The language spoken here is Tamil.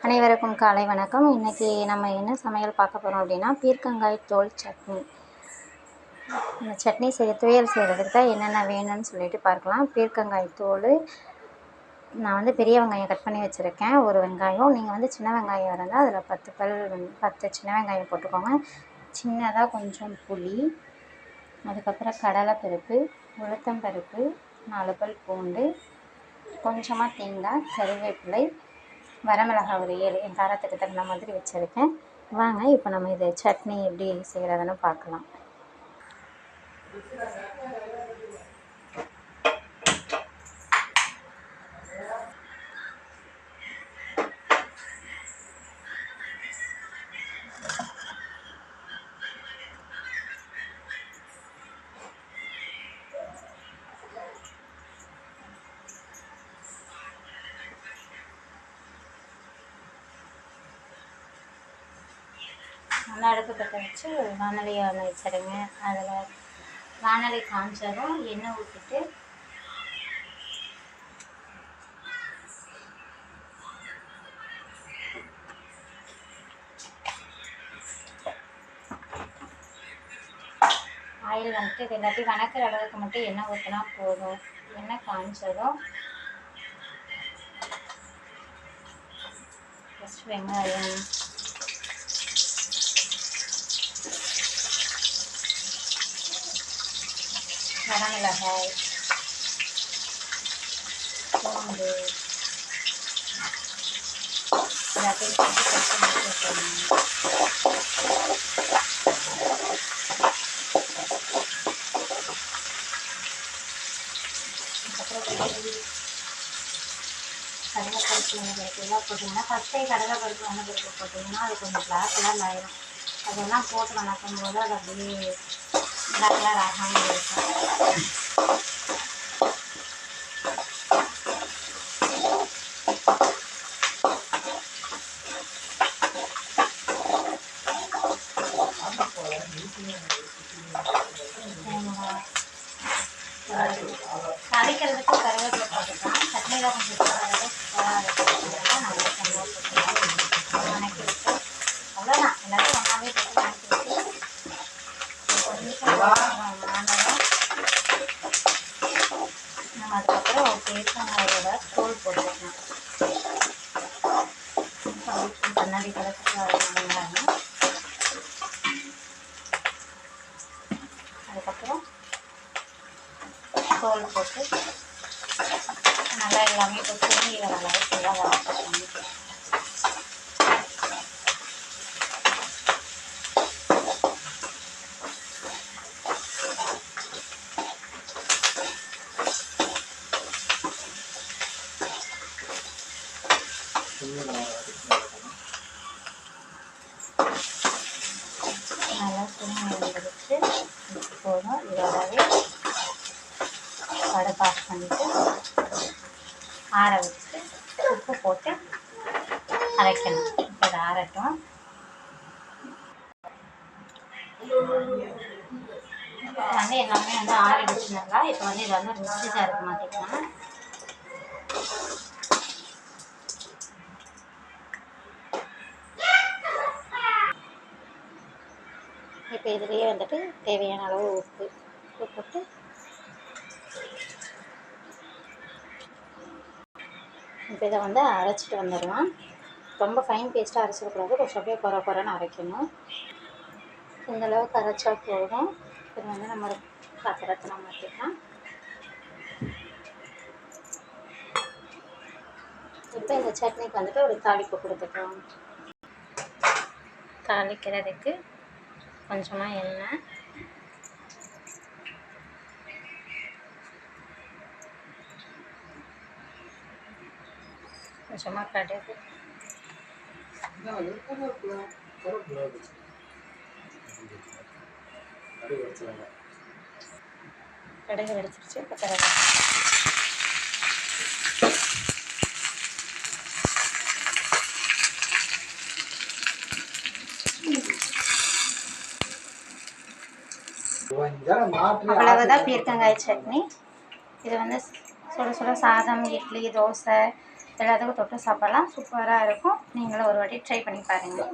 அனைவருக்கும் காலை வணக்கம். இன்றைக்கி நம்ம என்ன சமையல் பார்க்க போகிறோம் அப்படின்னா பீர்க்கங்காய் தோல் சட்னி. இந்த சட்னி துவையல் செய்கிறதுக்கு தான் என்னென்ன வேணும்னு சொல்லிட்டு பார்க்கலாம். பீர்க்கங்காய் தோல் நான் பெரிய வெங்காயம் கட் பண்ணி வச்சுருக்கேன், ஒரு வெங்காயம். நீங்கள் சின்ன வெங்காயம் இருந்தால் அதில் 10 சின்ன வெங்காயம் போட்டுக்கோங்க. சின்னதாக கொஞ்சம் புளி, அதுக்கப்புறம் கடலைப்பருப்பு, உளுத்தம்பருப்பு, 4 பல் பூண்டு, கொஞ்சமாக தேங்காய், கருவேப்பிலை, வரமிளகாய் ஒரு 7, என் காரத்துக்கு தகுந்த மாதிரி வச்சுருக்கேன். வாங்க இப்போ நம்ம இது சட்னி எப்படி செய்கிறதுன்னு பார்க்கலாம். நல்லா அடுப்பு பற்ற வச்சு ஒரு வானலியை வச்சுருங்க. அதில் வானலி காய்ச்சதும் எண்ணெய் ஊற்றிட்டு ஆயில் இது எல்லாத்தையும் வணக்கிற அளவுக்கு மட்டும் எண்ணெய் ஊற்றினா போதும். எண்ணெய் காய்ச்சதும் ஃபஸ்ட் வெங்காயம், வரமிளகாய், பூண்டு எல்லாத்தையும் போட்டு கட் பண்ணி வச்சுக்கணும். கடலைப்பருப்பு எல்லாம் போட்டிங்கன்னா ஃபஸ்ட்டே கடலைப்பருப்பு பருப்பு போட்டிங்கன்னா அது கொஞ்சம் பிளாக் கலர் ஆயிடும். அதெல்லாம் போட்டு வணக்கும் போது அது அப்படியே பிளாக் கலர் ஆகாமல் இருக்கும். தாளிக்கிறதுக்கு கருவேப்பிலை போட்டுக்கலாம். சட்னியில் கொஞ்சம் நல்லா வணக்கி விட்டு அவ்வளோதான். எல்லாத்தையும் ஒன்றாவே போட்டு வணக்கி விட்டு ஒரு நிமிஷம் ஆனதும் நம்ம அதுக்கப்புறம் ஒரு பீர்க்கங்காயோட தோல் போட்டுக்கலாம். கண்ணாடி கலருக்கு வெங்காயம், அதுக்கப்புறம் தோல் போட்டு நல்லா எல்லாமே இப்போ சுருங்கி வர அளவுக்கு நல்லா வதக்கணும். நல்லா சுருங்கி வந்துடுச்சு. போதும். இதோடவே அடுப்பு ஆஃப் பண்ணிவிட்டு ஆற வச்சுட்டு உப்பு போட்டு அரைக்கணும். இப்போ இதை ஆறட்டும். எல்லாமே ஆறிடுச்சு நல்லா. இப்போ இதை மிக்ஸி ஜாருக்கு மாற்றிக்கலாம். இப்போ இதுலேயே தேவையான அளவு உப்பு போட்டு இப்போ இதை அரைச்சிட்டு வந்துடலாம். ரொம்ப ஃபைன் பேஸ்ட்டாக அரைச்சிடக்கூடாது, கொஞ்சம் அப்படியே குறைன்னு அரைக்கணும். இந்தளவுக்கு அரைச்சா போதும். இது நம்ம பாத்திரத்தை மாற்றிக்கலாம். இப்போ இந்த சட்னிக்கு ஒரு தாளிப்பு கொடுத்துக்கலாம். தாளிக்கிறதுக்கு கொஞ்சமாக எண்ணெய், கொஞ்சமாக கடுகு, கடுகு வெடிச்சிருச்சு. இப்போ கருவேப்பிலை, அவ்வளவுதான் பீர்க்கங்காய் சட்னி. இது சுட சுட சாதம், இட்லி, தோசை எல்லாத்துக்கும் தொட்டு சாப்பிட்லாம். சூப்பராக இருக்கும். நீங்களும் ஒரு வாட்டி ட்ரை பண்ணி பாருங்கள்.